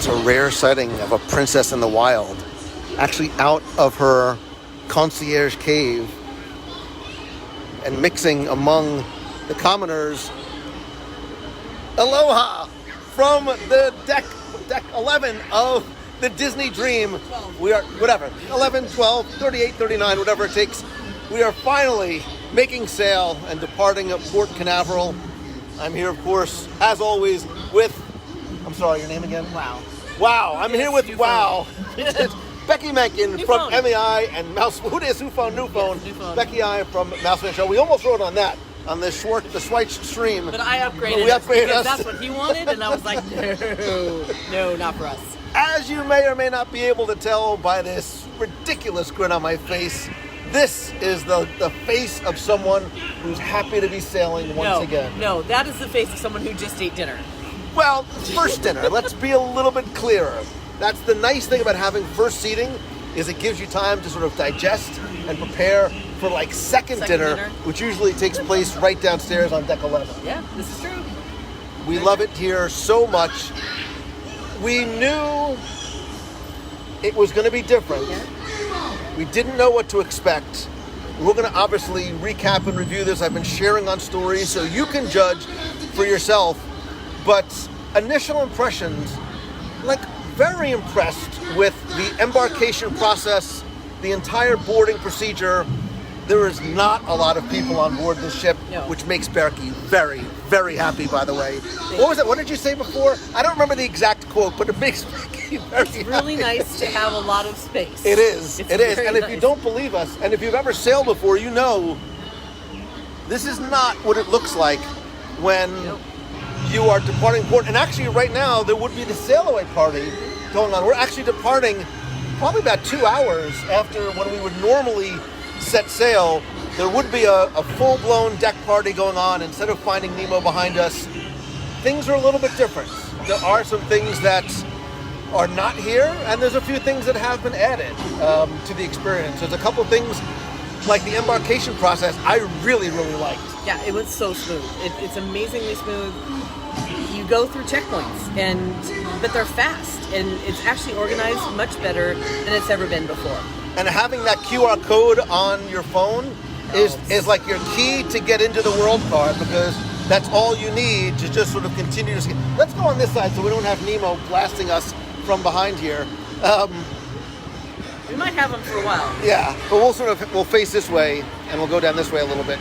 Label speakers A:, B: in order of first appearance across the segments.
A: a rare sighting of a princess in the wild, actually out of her concierge cave and mixing among the commoners. Aloha from the deck 11 of the Disney Dream. We are, whatever, 11, 12, 38, 39, whatever it takes. We are finally making sail and departing at Port Canaveral. I'm here, of course, as always, with, I'm sorry, your name again? Wow. I'm here with Wow. Becky Mencken from MEI and Mouse. Who is New Phone? Yes, Becky I from Mouse Show. We almost wrote on that on the Schweitz stream.
B: But I upgraded because that's what he wanted, and I was like, no, not for us.
A: As you may or may not be able to tell by this ridiculous grin on my face, this is the face of someone who's happy to be sailing once again.
B: No, that is the face of someone who just ate dinner.
A: Well, first dinner. Let's be a little bit clearer. That's the nice thing about having first seating, is it gives you time to sort of digest and prepare for like second dinner, which usually takes place right downstairs on deck 11.
B: Yeah, this is true.
A: We love it here so much. We knew it was going to be different.
B: Yeah.
A: We didn't know what to expect. We're going to obviously recap and review this. I've been sharing on stories, so you can judge for yourself. But initial impressions, like very impressed with the embarkation process, the entire boarding procedure. There is not a lot of people on board this ship, which makes Becky very, very happy, by the way. What was it? What did you say before? I don't remember the exact quote, but it makes Becky very happy.
B: It's really nice to have a lot of space.
A: It is. It is. And if
B: nice.
A: you don't believe us, and if you've ever sailed before, you know this is not what it looks like when you are departing port. And actually, right now, there would be the sail-away party going on. We're actually departing probably about 2 hours after when we would normally set sail. There would be a full-blown deck party going on. Instead of Finding Nemo behind us, things are a little bit different. There are some things that are not here, and there's a few things that have been added to the experience. There's a couple things, like the embarkation process, I really, really liked.
B: Yeah, it was so smooth. It's amazingly smooth. You go through checkpoints, but they're fast, and it's actually organized much better than it's ever been before. And
A: having that QR code on your phone is like your key to get into the World Card, because that's all you need to just sort of continue to. Let's go on this side so we don't have Nemo blasting us from behind here.
B: We might have him for a while.
A: Yeah, but we'll face this way and we'll go down this way a little bit.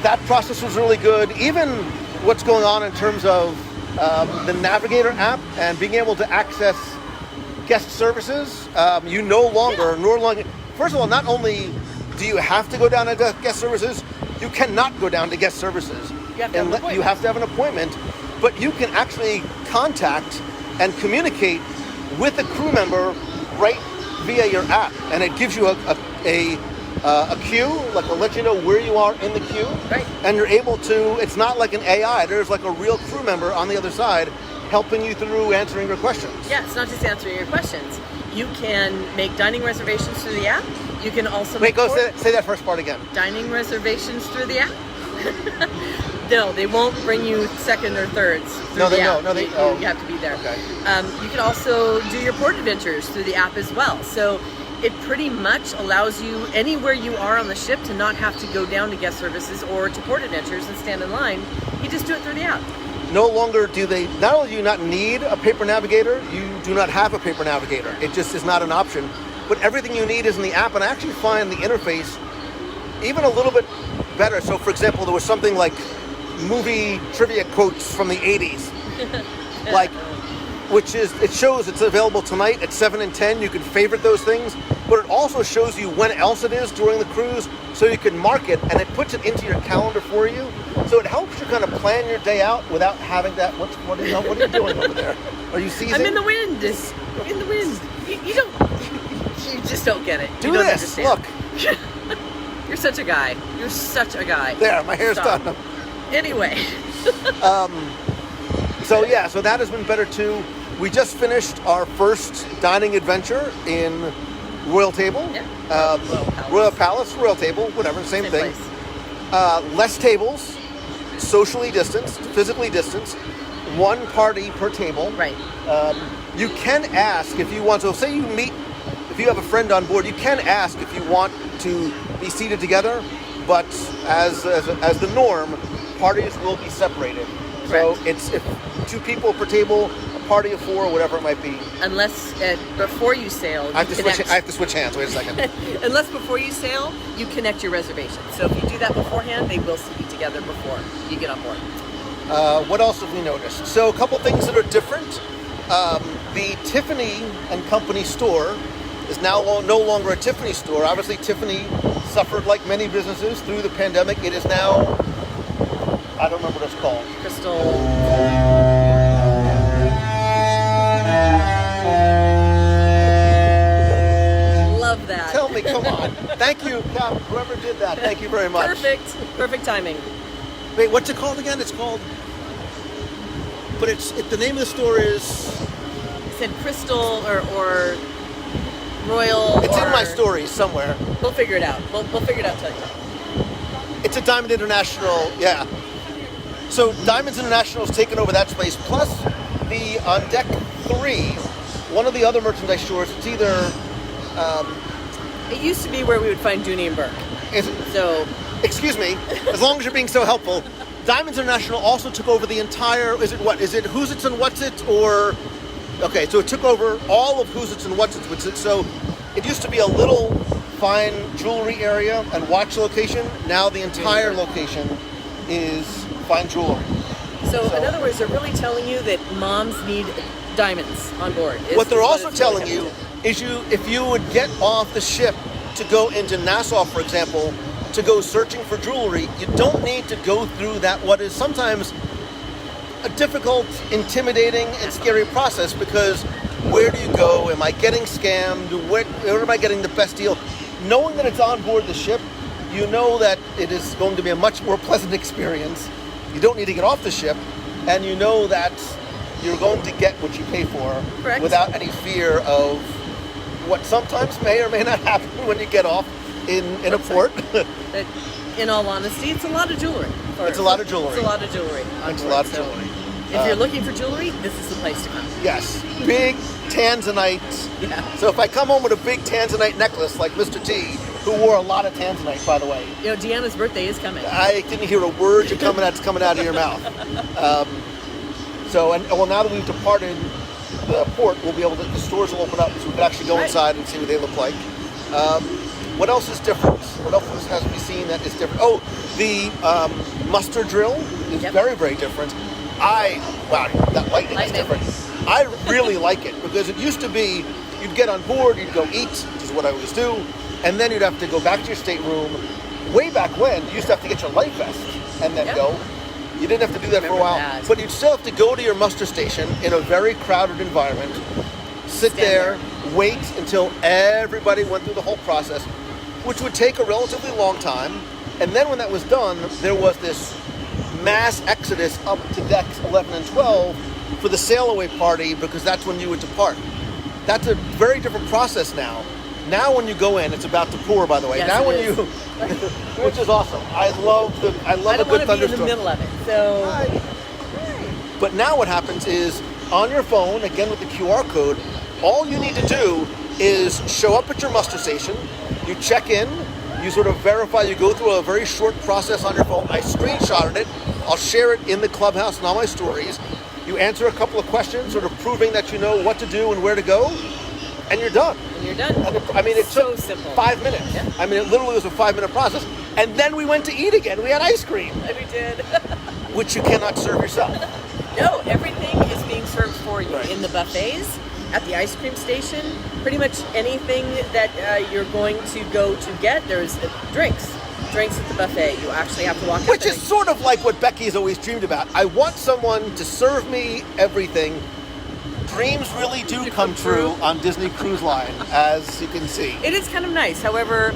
A: That process was really good. Even what's going on in terms of the Navigator app and being able to access guest services. You no longer. First of all, not only do you have to go down to guest services, you cannot go down to guest services.
B: You have to have an appointment.
A: But you can actually contact and communicate with a crew member right via your app, and it gives you a queue, like it'll let you know where you are in the queue,
B: right?
A: And you're able to. It's not like an AI. There's like a real crew member on the other side helping you through answering your questions.
B: Yeah, it's not just answering your questions. You can make dining reservations through the app. You can also
A: say that first part again.
B: Dining reservations through the app. No, they won't bring you second or thirds through the app. You have to be there.
A: Okay.
B: You can also do your port adventures through the app as well. So it pretty much allows you, anywhere you are on the ship, to not have to go down to guest services or to port adventures and stand in line. You just do it through the app.
A: No longer not only do you not need a paper navigator, you do not have a paper navigator. It just is not an option. But everything you need is in the app, and I actually find the interface even a little bit better. So, for example, there was something like movie trivia quotes from the 80s. It shows it's available tonight at 7 and 10. You can favorite those things, but it also shows you when else it is during the cruise, so you can mark it, and it puts it into your calendar for you. So it helps you kind of plan your day out without having that. What are you doing over there? Are you seizing?
B: I'm in the wind. In the wind. You don't. You just don't get it.
A: Do this.
B: Understand.
A: Look.
B: You're such a guy.
A: There, my hair's done.
B: Anyway.
A: So that has been better too. We just finished our first dining adventure in Royal Table.
B: Yeah.
A: Royal Palace, Royal Table, whatever, same thing. Less tables, socially distanced, physically distanced. one party per table.
B: Right.
A: You can ask if you want. So say you meet, if you have a friend on board, you can ask if you want to be seated together. But as the norm, parties will be separated. So it's if 2 people per table, a party of 4, whatever it might be.
B: Unless before you sail,
A: I have to switch hands. Wait a second.
B: Unless before you sail, you connect your reservation. So if you do that beforehand, they will see you together before you get on board.
A: What else have we noticed? So a couple things that are different. The Tiffany and Company store is now no longer a Tiffany store. Obviously, Tiffany suffered, like many businesses, through the pandemic. It is now, I don't remember what it's called.
B: Crystal. Love that.
A: Tell me, come on. Thank you, Cap, whoever did that. Thank you very much.
B: Perfect timing.
A: Wait, what's it called again? It's called, but the name of the store is...
B: It said Crystal or Royal.
A: It's in my story somewhere.
B: We'll figure it out. We'll figure it out. Tell you.
A: It's a Diamond International, yeah. So Diamonds International has taken over that space. Plus, on deck 3, one of the other merchandise stores. It's either.
B: It used to be where we would find Dooney and Burke. So.
A: Excuse me. As long as you're being so helpful, Diamonds International also took over the entire. Is it Who's It's and What's It or? Okay, so it took over all of Who's It's and What's It. So it used to be a little fine jewelry area and watch location. Now the entire location is fine jewelry.
B: So in other words, they're really telling you that moms need diamonds on board.
A: What they're also telling you is if you would get off the ship to go into Nassau, for example, to go searching for jewelry, you don't need to go through that what is sometimes a difficult, intimidating, and scary process, because where do you go? Am I getting scammed? Where am I getting the best deal? Knowing that it's on board the ship, you know that it is going to be a much more pleasant experience. You don't need to get off the ship, and you know that you're going to get what you pay for.
B: Correct.
A: Without any fear of what sometimes may or may not happen when you get off in a port.
B: In all honesty, it's a lot of jewelry.
A: It's a lot of jewelry.
B: It's a lot of jewelry.
A: It's a lot of jewelry.
B: If you're looking for jewelry, this is the place to come.
A: Yes, big tanzanite.
B: Yeah.
A: So if I come home with a big tanzanite necklace like Mr. T, who wore a lot of tanzanite, by the way.
B: You know, Deanna's birthday is coming.
A: I didn't hear a word that's coming out of your mouth. Now that we've departed the port, we'll be able to, the stores will open up, so we can actually go inside and see what they look like. What else is different? What else has to be seen that is different? Oh, the muster drill is very, very different. That lighting is different. I really like it, because it used to be you'd get on board, you'd go eat, which is what I always do, and then you'd have to go back to your stateroom. Way back when, you used to have to get your life vest and then go. You didn't have to do that for a while, but you'd still have to go to your muster station in a very crowded environment, sit there, wait until everybody went through the whole process, which would take a relatively long time. And then when that was done, there was this mass exodus up to decks 11 and 12 for the sail away party, because that's when you would depart. That's a very different process now. Now when you go in, it's about to pour, by the way.
B: Yes,
A: now when you, which is awesome. I love a good thunderstorm. I don't want to be in the
B: middle of it, so.
A: But now what happens is, on your phone, again with the QR code, all you need to do is show up at your muster station, you check in, you sort of verify, you go through a very short process on your phone. I screenshotted it, I'll share it in the clubhouse and all my stories. You answer a couple of questions, sort of proving that you know what to do and where to go, and you're done.
B: And you're done.
A: And it
B: so
A: took
B: simple.
A: 5 minutes.
B: Yeah.
A: I mean, it literally was a 5-minute process. And then we went to eat again. We had ice cream.
B: And we did.
A: Which you cannot serve yourself.
B: No, everything is being served for you in the buffets, at the ice cream station. Pretty much anything that you're going to go to get, there's drinks at the buffet. You actually have to walk.
A: Which is sort of like what Becky's always dreamed about. I want someone to serve me everything. Dreams really do come true on Disney Cruise Line, as you can see.
B: It is kind of nice. However,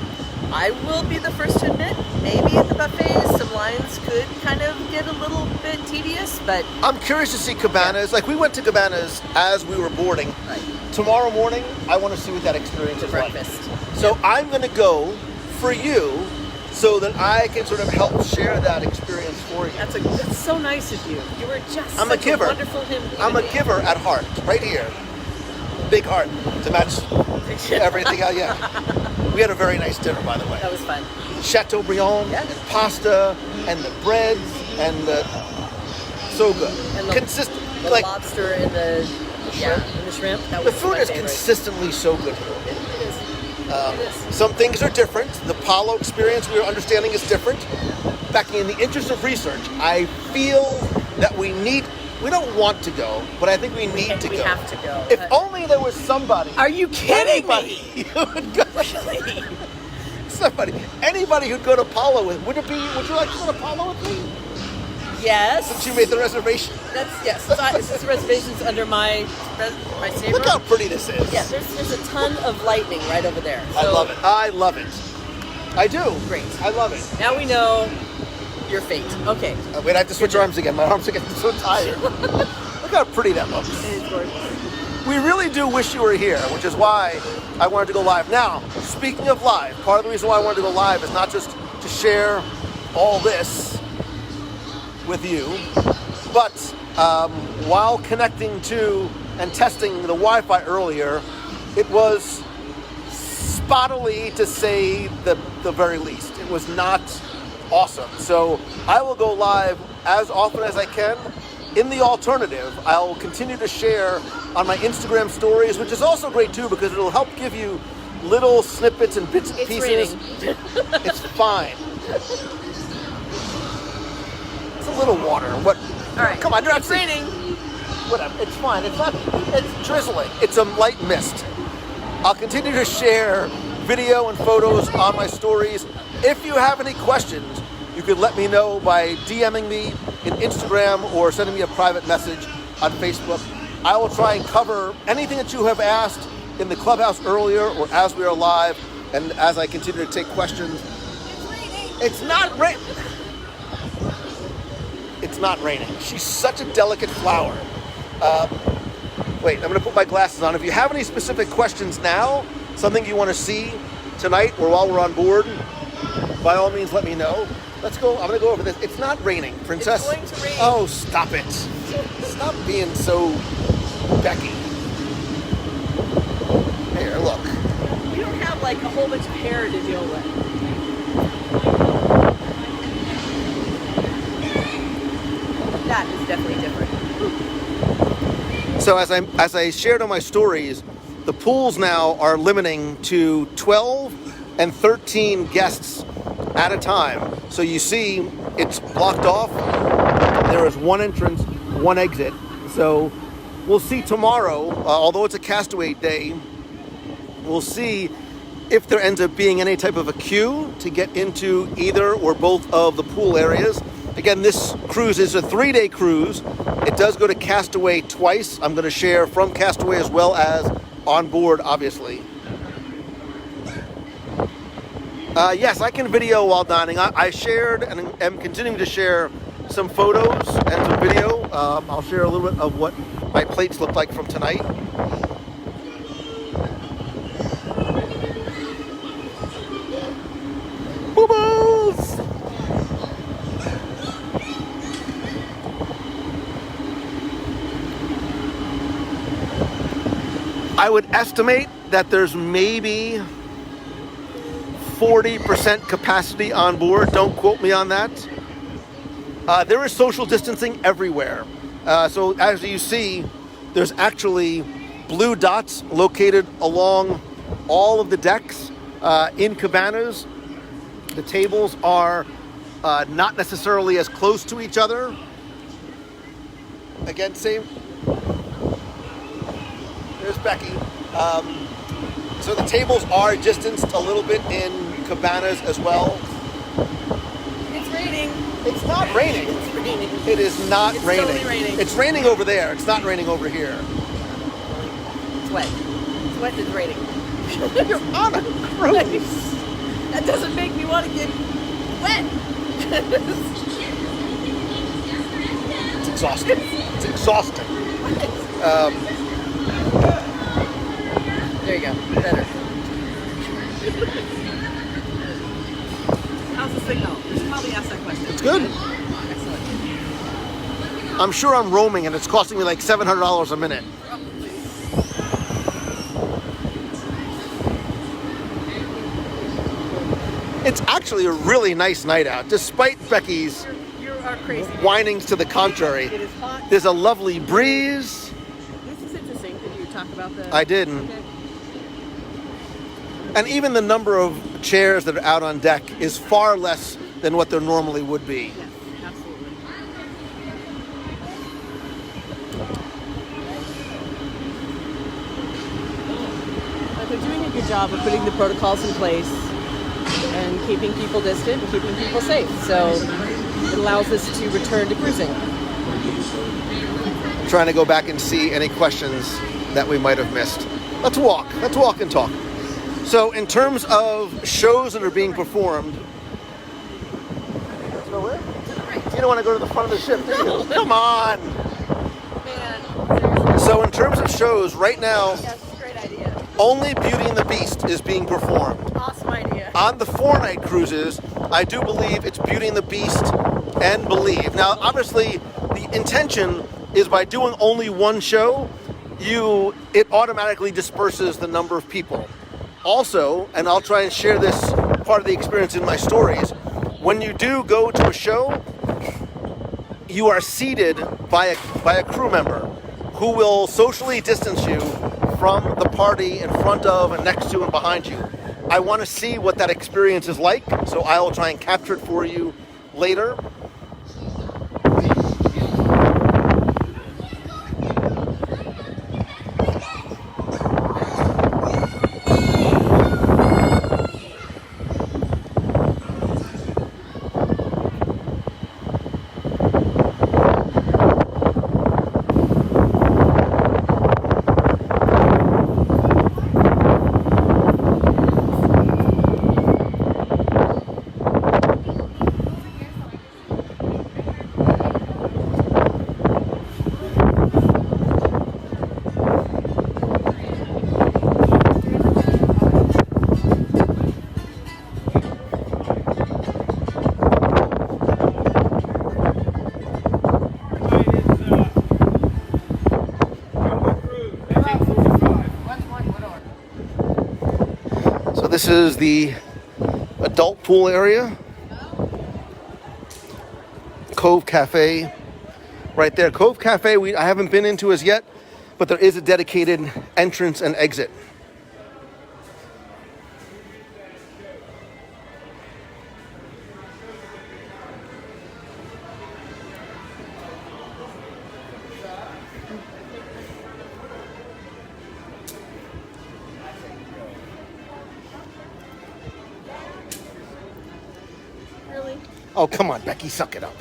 B: I will be the first to admit, maybe at the buffets, some lines could kind of get a little bit tedious, but...
A: I'm curious to see Cabanas. Like, we went to Cabanas as we were boarding.
B: Right.
A: Tomorrow morning, I want to see what that experience is
B: breakfast.
A: Like. So I'm going to go for you so that I can sort of help share that experience for you.
B: That's so nice of you. You were just
A: I'm
B: such
A: a giver.
B: wonderful human.
A: I'm a giver at heart, right here. Big heart to match everything else. Yeah. We had a very nice dinner, by the way.
B: That was fun.
A: Chateaubriand,
B: Yeah.
A: and pasta, and the breads, and so good.
B: And
A: Consistent.
B: The
A: Like
B: lobster and the shrimp. That
A: the
B: was
A: food
B: my
A: is
B: favorite.
A: consistently so good.
B: It is. It is.
A: Some things are different. The Palo experience we are understanding is different. Becky, in the interest of research, I feel that we don't want to go, but I think we need to
B: We
A: go.
B: have to go.
A: If only there was somebody.
B: Are you kidding me?
A: Who would go.
B: Really?
A: Anybody who'd go to Palo with, would you like to go to Palo with me?
B: Yes.
A: Since you made the reservation.
B: Yes. Since the reservation's under my saver.
A: Look how pretty this is.
B: Yeah, there's a ton of lightning right over there.
A: I
B: So,
A: love it. I love it. I do.
B: Great.
A: I love it.
B: Now we know your fate. Okay.
A: Wait, I have to switch arms again. My arms are getting so tired. Look how pretty that looks.
B: It is gorgeous.
A: We really do wish you were here, which is why I wanted to go live. Now, speaking of live, part of the reason why I wanted to go live is not just to share all this with you, but while connecting to and testing the Wi-Fi earlier, it was spottily, to say the very least. It was not awesome. So I will go live as often as I can. In the alternative, I'll continue to share on my Instagram stories, which is also great too, because it'll help give you little snippets and bits and
B: It's
A: pieces.
B: raining.
A: It's fine. It's a little water. What?
B: All right.
A: Come on, you're not
B: It's raining.
A: Whatever. It's fine. It's drizzling. It's a light mist. I'll continue to share video and photos on my stories. If you have any questions, you can let me know by DMing me in Instagram or sending me a private message on Facebook. I will try and cover anything that you have asked in the clubhouse earlier or as we are live, and as I continue to take questions. It's not raining. It's not raining. She's such a delicate flower. Wait, I'm going to put my glasses on. If you have any specific questions now, something you want to see tonight or while we're on board, by all means, let me know. Let's go. I'm going to go over this. It's not raining, Princess.
B: It's going to rain.
A: Oh, stop it. Stop being so Becky. Here, look.
B: You don't have like a whole bunch of hair to deal with. That is definitely different.
A: So as I shared on my stories, the pools now are limiting to 12 and 13 guests at a time. So you see it's blocked off. There is one entrance, one exit. So we'll see tomorrow, although it's a Castaway day, we'll see if there ends up being any type of a queue to get into either or both of the pool areas. Again, this cruise is a 3-day cruise. It does go to Castaway twice. I'm going to share from Castaway as well as on board, obviously. Yes, I can video while dining. I shared and am continuing to share some photos and some video. I'll share a little bit of what my plates look like from tonight. Boo-boos! I would estimate that there's maybe 40% capacity on board. Don't quote me on that. There is social distancing everywhere. So as you see, there's actually blue dots located along all of the decks in cabanas. The tables are not necessarily as close to each other. Again, same. There's Becky. So the tables are distanced a little bit in cabanas as well.
B: It's raining.
A: It's not raining.
B: It's raining.
A: It is not
B: It's
A: raining.
B: totally raining.
A: It's raining over there. It's not raining over here.
B: It's wet. It's wet and it's raining.
A: You're on a cruise.
B: That doesn't make me want to get wet.
A: It's exhausting. It's exhausting.
B: There you go. Better. How's the signal? We should probably ask that question.
A: It's good.
B: Excellent.
A: I'm sure I'm roaming and it's costing me like $700 a minute. It's actually a really nice night out, despite Becky's
B: You are crazy.
A: whinings to the contrary.
B: It is hot.
A: There's a lovely breeze.
B: This is interesting. Did you talk about the...
A: I did.
B: Okay.
A: And even the number of chairs that are out on deck is far less than what there normally would be.
B: Yes, absolutely. But they're doing a good job of putting the protocols in place and keeping people distant and keeping people safe. So it allows us to return to cruising.
A: I'm trying to go back and see any questions that we might have missed. Let's walk and talk. So in terms of shows that are being performed, you don't want to go to the front of the ship, do you? Come on.
B: Man,
A: So in terms of shows, right now,
B: yes, great idea.
A: only Beauty and the Beast is being performed.
B: Awesome idea.
A: On the 4-night cruises, I do believe it's Beauty and the Beast and Believe. Now, obviously, the intention is by doing only one show, it automatically disperses the number of people. Also, and I'll try and share this part of the experience in my stories, when you do go to a show, you are seated by a crew member who will socially distance you from the party in front of and next to and behind you. I want to see what that experience is like, so I will try and capture it for you later. This is the adult pool area. Cove Cafe right there. Cove Cafe I haven't been into as yet, but there is a dedicated entrance and exit. Oh, come on, Becky, suck it up.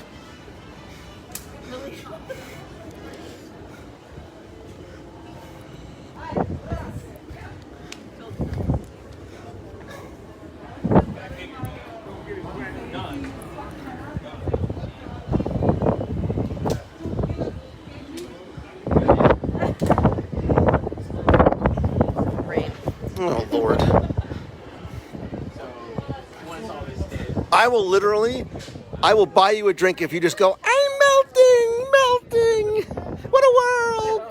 B: Really?
A: Oh, Lord. I will buy you a drink if you just go, I'm melting. What a world.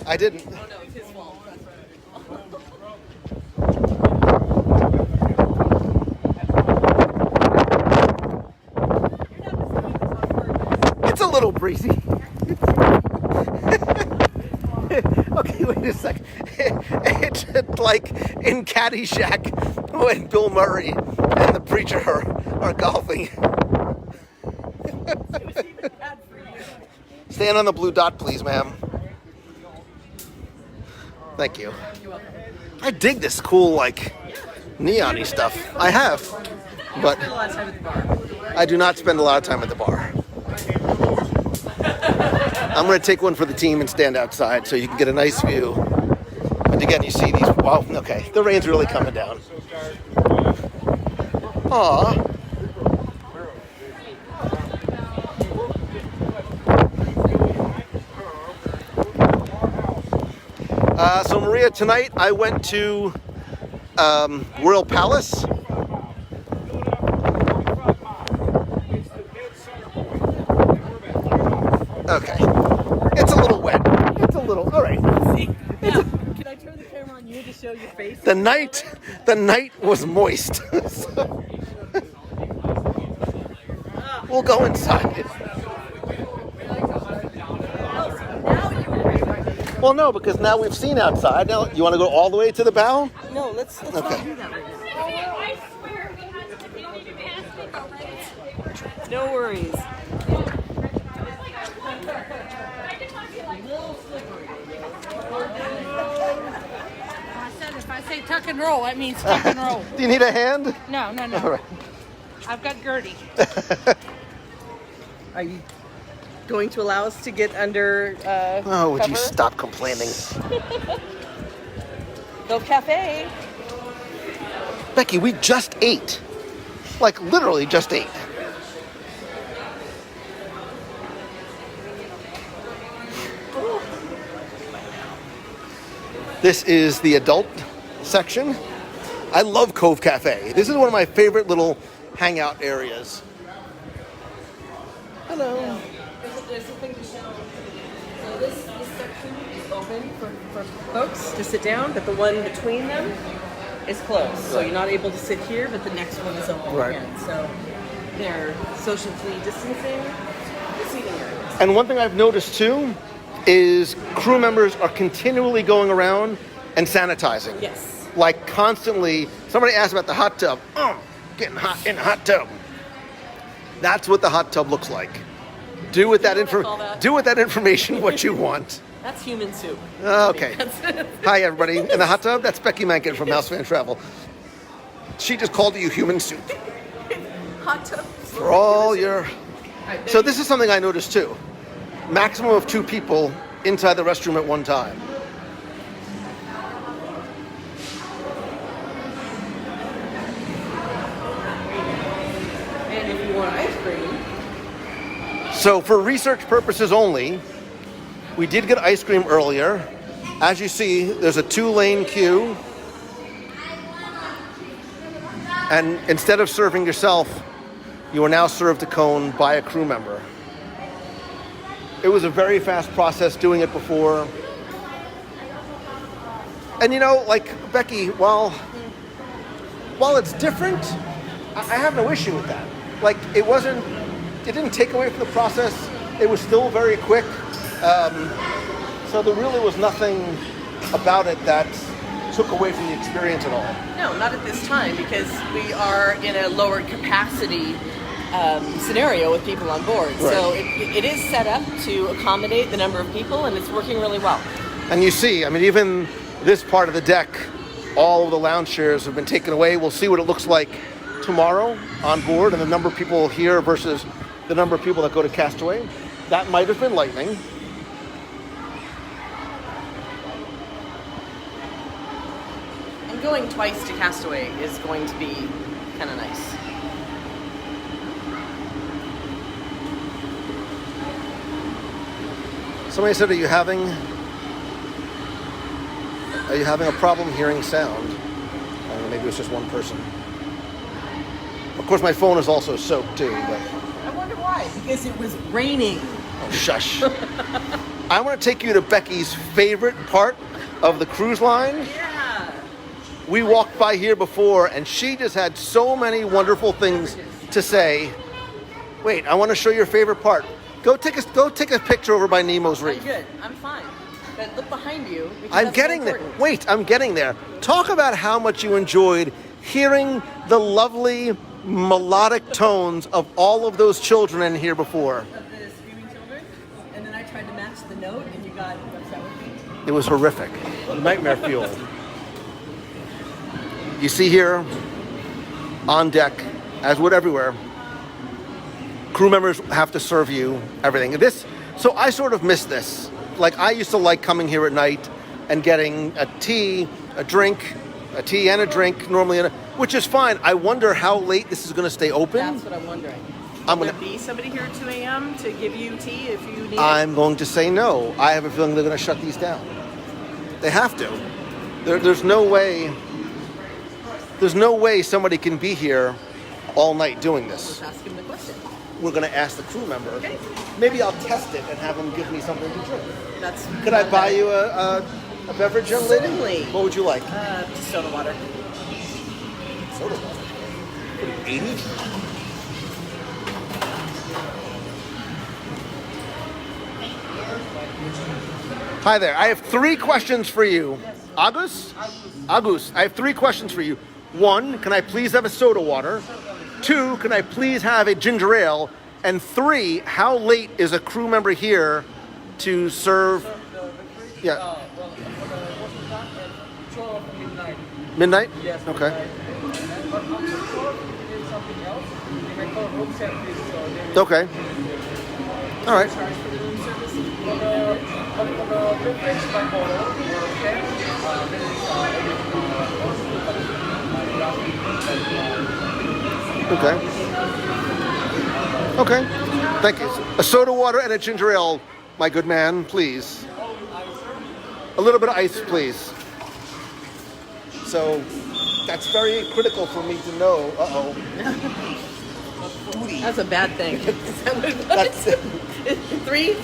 A: I didn't.
B: Oh no, it's his fault.
A: It's a little breezy. Okay, wait a second. It's like in Caddyshack when Bill Murray and the preacher are golfing. Stand on the blue dot, please, ma'am. Thank you. I dig this cool, like, neon-y stuff. I have, but I do not spend a lot of time at the bar. I'm going to take one for the team and stand outside so you can get a nice view. And again, you see these. Wow, okay. The rain's really coming down. Aww. So Maria, tonight I went to Royal Palace. Okay. It's a little wet. It's a little. All right.
B: See? Now, can I turn the camera on you to show your face?
A: The night was moist. We'll go inside. Well, no, because now we've seen outside. Now, you want to go all the way to the bow?
B: No, let's
A: Okay.
B: not do that right now. No worries.
C: If I say tuck and roll, that means tuck and roll.
A: Do you need a hand?
C: No.
A: All right.
C: I've got Gertie.
B: Are you going to allow us to get under
A: Oh, would you
B: cover?
A: stop complaining?
B: The cafe.
A: Becky, we just ate. Like, literally just ate. This is the adult section. I love Cove Cafe. This is one of my favorite little hangout areas. Hello.
B: There's something to show. So this section is open for folks to sit down, but the one between them is closed. So you're not able to sit here, but the next one is open
A: Right.
B: again. So they're socially distancing the seating areas.
A: And one thing I've noticed too is crew members are continually going around and sanitizing.
B: Yes.
A: Like constantly. Somebody asked about the hot tub. Getting hot in the hot tub. That's what the hot tub looks like. Do with that
B: know what I call that?
A: Do with that information what you want.
B: That's human soup.
A: Okay.
B: That's-
A: Hi everybody in the hot tub. That's Becky Mankin from House Fan Travel. She just called you human soup
B: Hot tub.
A: for all your. So this is something I noticed too. Maximum of 2 people inside the restroom at one time.
B: And if you want ice cream,
A: So for research purposes only, we did get ice cream earlier. As you see, there's a 2-lane queue. And instead of serving yourself, you are now served a cone by a crew member. It was a very fast process doing it before. And you know, like Becky, while it's different, I have no issue with that. Like it didn't take away from the process. It was still very quick. So there really was nothing about it that took away from the experience at all.
B: no, not at this time because we are in a lower capacity scenario with people on board.
A: Right.
B: So it is set up to accommodate the number of people, and it's working really well.
A: And you see, I mean, even this part of the deck, all of the lounge chairs have been taken away. We'll see what it looks like tomorrow on board and the number of people here versus the number of people that go to Castaway. That might have been lightning.
B: And going twice to Castaway is going to be kind of nice.
A: Somebody said, are you having a problem hearing sound? I don't know, maybe it was just one person. Of course, my phone is also soaked too, but
B: I wonder why. Because it was raining.
A: oh, shush. I want to take you to Becky's favorite part of the cruise line.
B: Yeah.
A: We walked by here before, and she just had so many wonderful things to say. Wait, I want to show your favorite part. Go take a picture over by Nemo's
B: I'm
A: Reef.
B: good. I'm fine. But look behind you. Because
A: I'm
B: that's
A: getting
B: so
A: there.
B: important.
A: Wait, I'm getting there. Talk about how much you enjoyed hearing the lovely melodic tones of all of those children in here before.
B: Of the screaming children, and then I tried to match the note, and you got upset with me.
A: It was horrific. Nightmare fuel. You see here on deck, as would everywhere, crew members have to serve you everything. So I sort of miss this. Like I used to like coming here at night and getting a tea, a drink, a tea and a drink normally, which is fine. I wonder how late this is going to stay open.
B: That's what I'm wondering.
A: I'm
B: Will
A: gonna-
B: there be somebody here at 2 a.m. to give you tea if you need it?
A: I'm going to say no. I have a feeling they're going to shut these down. They have to. There's no way. There's no way somebody can be here all night doing this.
B: Let's ask him the question.
A: we're going to ask the crew member.
B: Okay.
A: Maybe I'll test it and have them give me something to drink.
B: That's.
A: Could I buy you a beverage, young lady?
B: Certainly.
A: What would you like?
B: Just soda water.
A: Soda water. 80? Hi there. I have 3 questions for you. Agus? Agus. I have 3 questions for you. 1, can I please have a soda water? 2, can I please have a ginger ale? And 3, how late is a crew member here to serve? Yeah. Midnight?
D: Yes.
A: Okay.
D: But I'm not sure if you need something else. You may call room service.
A: Okay. All right.
D: For the beverage by bottle, okay,
A: Okay. Okay. Thank you. A soda water and a ginger ale, my good man, please. A little bit of ice, please. So that's very critical for me to know. Uh-oh.
B: That's a bad thing.
A: That's it.
B: 3.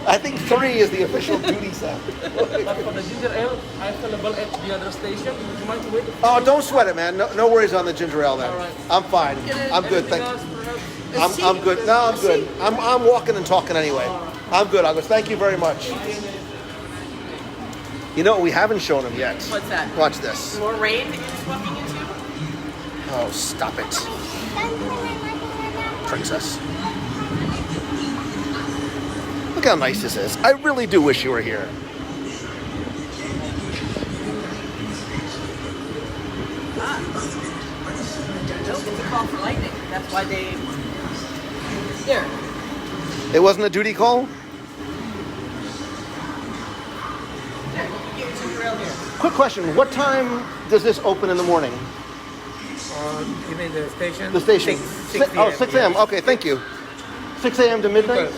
A: I think 3 is the official duty sound.
D: But for the ginger ale, I'm available at the other station. Would you mind to wait?
A: Oh, don't sweat it, man. No worries on the ginger ale then.
D: All right.
A: I'm fine. I'm good.
D: Anything
A: Thank
D: else, perhaps?
A: I'm good. No, I'm good. I'm walking and talking anyway. I'm good, August. Thank you very much. You know what we haven't shown him yet?
B: What's that?
A: Watch this.
B: More rain that he's walking into?
A: Oh, stop it. Princess. Look how nice this is. I really do wish you were here.
B: Nope, it's a call for lightning. That's why they... There.
A: It wasn't a duty call?
B: There, get your ginger ale here.
A: Quick question. What time does this open in the morning?
D: You mean the station?
A: The station?
D: 6
A: Oh, 6 a.m. Okay, thank you. 6 a.m. to midnight?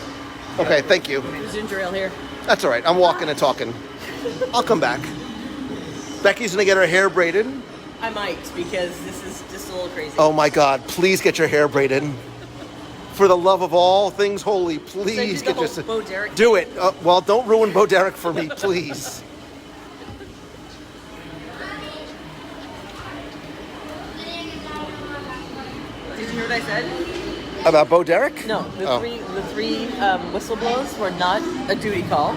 A: Okay, thank you.
B: There's ginger ale here.
A: That's all right. I'm walking and talking. I'll come back. Becky's going to get her hair braided.
B: I might, because this is just a little crazy.
A: Oh, my God. Please get your hair braided. For the love of all things holy, please
B: Should I do
A: get
B: the
A: your...
B: whole Bo Derek
A: Do
B: thing?
A: it. Well, don't ruin Bo Derek for me, please.
B: Did you hear what I said?
A: About Bo Derek?
B: No, the
A: Oh.
B: three whistle blows were not a duty call.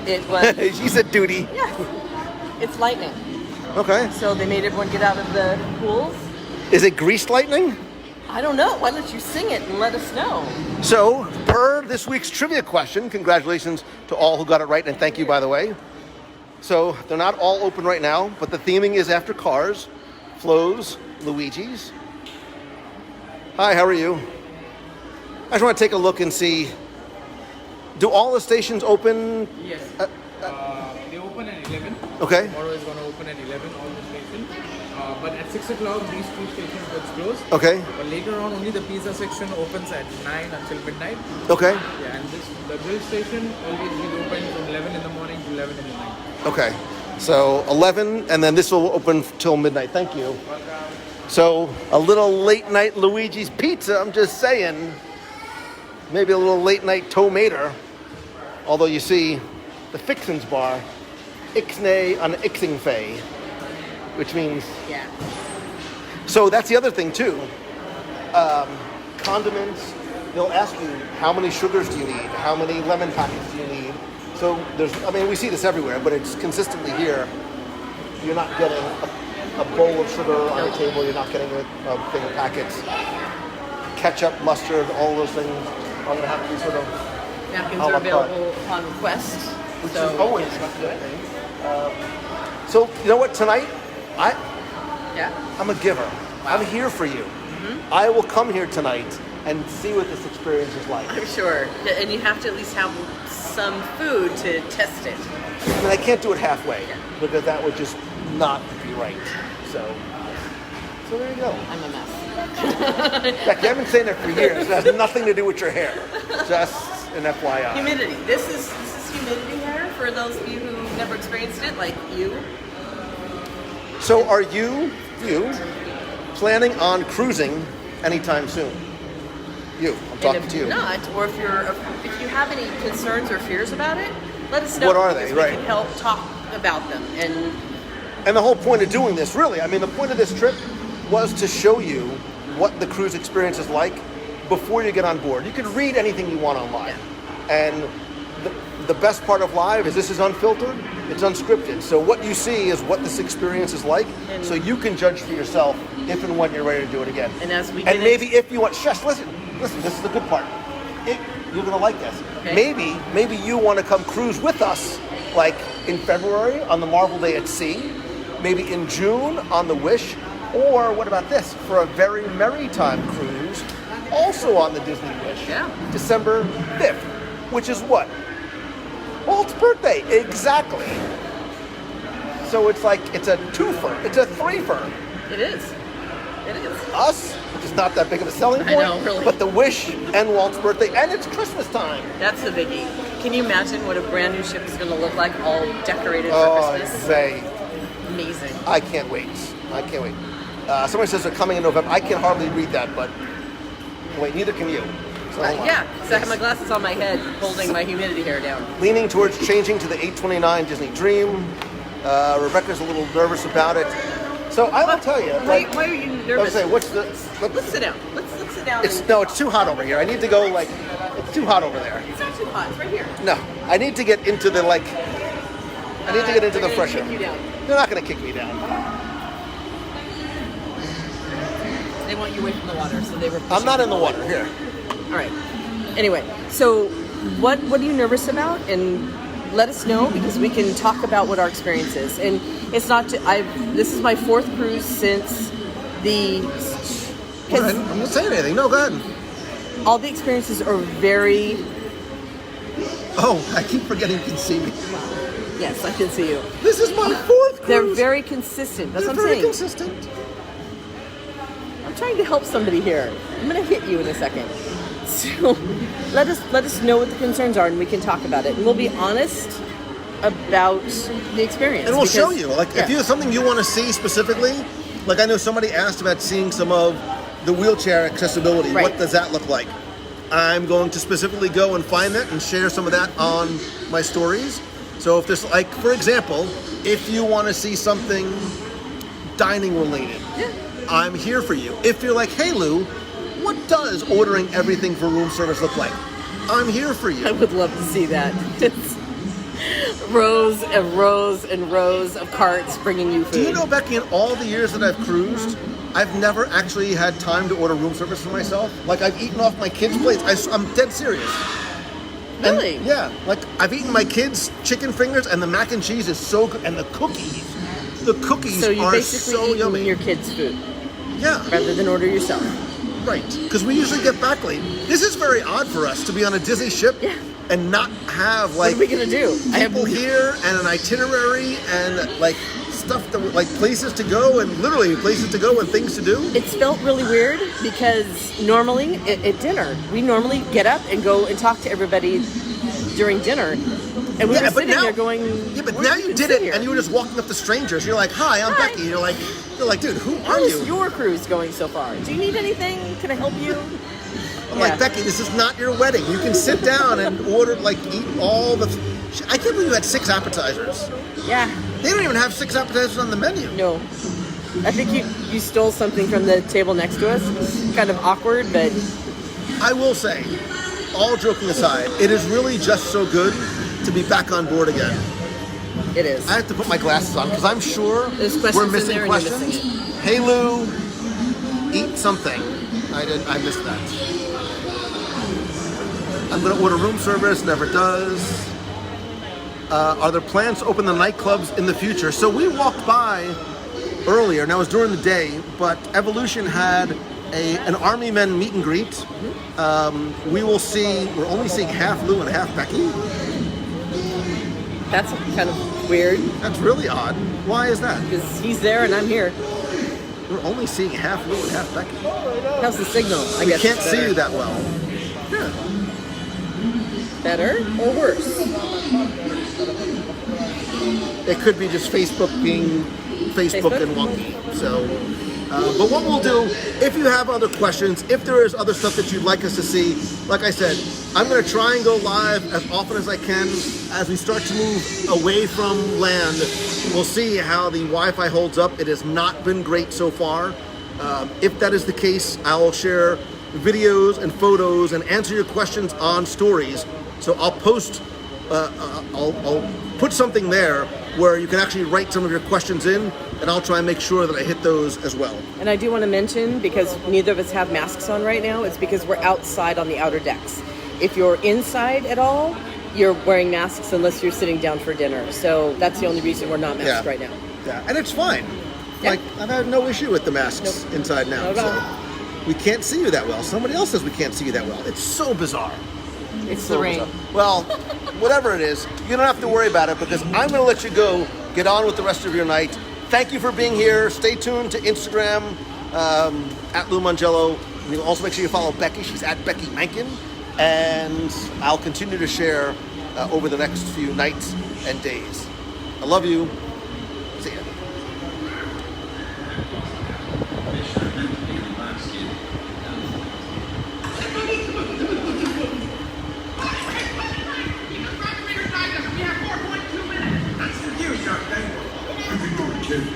B: It was...
A: She said duty.
B: Yeah. It's lightning.
A: Okay.
B: So they made everyone get out of the pools.
A: Is it greased lightning?
B: I don't know. Why don't you sing it and let us know?
A: So, per this week's trivia question, congratulations to all who got it right, and thank you, by the way. So, they're not all open right now, but the theming is after cars, Flo's, Luigi's. Hi, how are you? I just want to take a look and see, do all the stations open?
D: Yes. They open at 11.
A: Okay.
D: Tomorrow is going to open at 11, all the stations. But at 6 o'clock, these 2 stations will close.
A: Okay.
D: But later on, only the pizza section opens at 9 until midnight.
A: Okay.
D: Yeah, and the grill station always is open from 11 in the morning to 11 in the night.
A: Okay. So 11, and then this will open till midnight. Thank you. So a little late night Luigi's Pizza, I'm just saying. Maybe a little late night tomater. Although you see, the Fixins bar, Ixnay on Ixing Fay, which means...
B: Yeah.
A: So that's the other thing too. Condiments, they'll ask you, how many sugars do you need? How many lemon packets do you need? So there's, I mean, we see this everywhere, but it's consistently here. You're not getting a bowl of sugar on the table. You're not getting a thing of packets. Ketchup, mustard, all those things are going to have to be sort of
B: Napkins
A: a la
B: are
A: carte.
B: available upon request.
A: Which
B: so
A: is always a good thing. So, you know what, tonight,
B: Yeah.
A: I'm a giver. I'm here for you.
B: Mm-hmm.
A: I will come here tonight and see what this experience is like.
B: I'm sure. And you have to at least have some food to test it.
A: I mean, I can't do it halfway because that would just not be right. So there you go.
B: I'm a mess.
A: Becky, I've been saying that for years. It has nothing to do with your hair. Just an FYI.
B: Humidity. This is humidity hair for those of you who've never experienced it, like you.
A: So are you planning on cruising anytime soon? You. I'm
B: And
A: talking
B: if
A: to you.
B: not, or if you have any concerns or fears about it, let us know.
A: What are they?
B: because we
A: Right.
B: can help talk about them.
A: And the whole point of doing this, really, I mean, the point of this trip was to show you what the cruise experience is like before you get on board. You can read anything you want online. And the best part of live is this is unfiltered, it's unscripted. So what you see is what this experience is like, so you can judge for yourself if and when you're ready to do it again.
B: And as we
A: and maybe if you want, shush, listen, this is the good part. You're gonna like this.
B: Okay.
A: Maybe you want to come cruise with us, like in February on the Marvel Day at Sea, maybe in June on the Wish, or what about this, for a very merry time cruise, also on the Disney Wish, December 5th, which is what? Walt's birthday, exactly. So it's like, it's a twofer, it's a threefer.
B: It is. It is.
A: Us, which is not that big of a selling point,
B: I know, really.
A: but the Wish and Walt's birthday, and it's Christmas time.
B: That's the biggie. Can you imagine what a brand new ship is going to look like, all decorated for Christmas?
A: Say,
B: Amazing.
A: I can't wait. I can't wait. Somebody says they're coming in November. I can hardly read that, but wait, neither can you. So hold on.
B: Yeah, because I have my glasses on my head holding my humidity hair down.
A: Leaning towards changing to the 829 Disney Dream. Rebecca's a little nervous about it. So I will tell you.
B: Why are you nervous?
A: I was say,
B: Let's sit down. Let's sit down.
A: It's too hot over here. I need to go it's too hot over there.
B: It's not too hot. It's right here.
A: No, I need to get into the I need to get into the fresh air.
B: Kick you down.
A: They're not going to kick me down.
B: They want you away from the water, so they were.
A: I'm not in the water here.
B: All right. Anyway, so what are you nervous about? And let us know because we can talk about what our experience is. And it's not. This is my 4th cruise since the.
A: All right, I'm not saying anything. No, go ahead.
B: All the experiences are very.
A: Oh, I keep forgetting you can see me.
B: Yes, I can see you.
A: This is my 4th cruise.
B: They're very consistent. That's what I'm saying.
A: Very consistent.
B: I'm trying to help somebody here. I'm going to hit you in a second. So let us know what the concerns are, and we can talk about it. And we'll be honest about the experience.
A: And we'll show you. If you have something you want to see specifically, like I know somebody asked about seeing some of the wheelchair accessibility.
B: Right.
A: What does that look like? I'm going to specifically go and find that and share some of that on my stories. So if there's, for example, if you want to see something dining related, I'm here for you. If you're like, hey Lou, what does ordering everything for room service look like? I'm here for you.
B: I would love to see that. It's rows and rows and rows of carts bringing you food.
A: Do you know, Becky, in all the years that I've cruised, I've never actually had time to order room service for myself. I've eaten off my kids' plates. I'm dead serious.
B: Really?
A: And, yeah. I've eaten my kids' chicken fingers, and the mac and cheese is so good, and the cookies. The cookies
B: So you
A: are
B: basically
A: so
B: eat
A: yummy.
B: your kids' food
A: Yeah.
B: rather than order yourself.
A: Right. Because we usually get back late. This is very odd for us to be on a Disney ship and not have
B: What are we gonna do?
A: people here and an itinerary and stuff that places to go and literally places to go and things to do.
B: It's felt really weird because normally at dinner we normally get up and go and talk to everybody during dinner, and we were sitting there going.
A: Yeah, but
B: "Where
A: now
B: do
A: you
B: we
A: did
B: sit
A: it,
B: here?"
A: and you were just walking up to strangers. You're like, "Hi, I'm
B: Hi.
A: Becky." You're like, dude, who are
B: How
A: you?
B: is your cruise going so far? Do you need anything? Can I help you?
A: I'm like, Becky, this is not your wedding. You can sit down and order, eat all the. I can't believe you had 6 appetizers.
B: Yeah.
A: They don't even have 6 appetizers on the menu.
B: No. I think you stole something from the table next to us. It's kind of awkward, but
A: I will say, all joking aside, it is really just so good to be back on board again.
B: it is.
A: I have to put my glasses on because I'm sure
B: There's questions
A: we're
B: in
A: missing
B: there and you're
A: questions.
B: missing
A: Hey Lou, eat something. I missed that. I'm gonna order room service, never does. Are there plans to open the nightclubs in the future? So we walked by earlier, now it was during the day, but Evolution had an Army Men meet and greet. We're only seeing half Lou and half Becky.
B: That's kind of weird
A: That's really odd. Why is that?
B: because he's there and I'm here.
A: We're only seeing half Lou and half Becky.
B: How's the signal? I
A: We
B: guess
A: can't
B: it's
A: see
B: better.
A: you that well.
B: Better or worse?
A: It could be just Facebook being Facebook and wonky. So, but what we'll do, if you have other questions, if there is other stuff that you'd like us to see, like I said, I'm going to try and go live as often as I can. As we start to move away from land, we'll see how the Wi-Fi holds up. It has not been great so far. If that is the case, I will share videos and photos and answer your questions on stories. So I'll post, I'll put something there where you can actually write some of your questions in, and I'll try and make sure that I hit those as well.
B: And I do want to mention, because neither of us have masks on right now, it's because we're outside on the outer decks. If you're inside at all, you're wearing masks unless you're sitting down for dinner. So that's the only reason we're not masked right now.
A: Yeah, and it's fine.
B: Yeah.
A: Like, I've had no issue with the masks inside now. So we can't see you that well. Somebody else says we can't see you that well. It's so bizarre.
B: It's
A: So
B: the rain.
A: bizarre. Well, whatever it is, you don't have to worry about it because I'm going to let you go get on with the rest of your night. Thank you for being here. Stay tuned to Instagram at Lou Mangello. And you'll also make sure you follow Becky. She's at Becky Mankin. And I'll continue to share over the next few nights and days. I love you. See ya.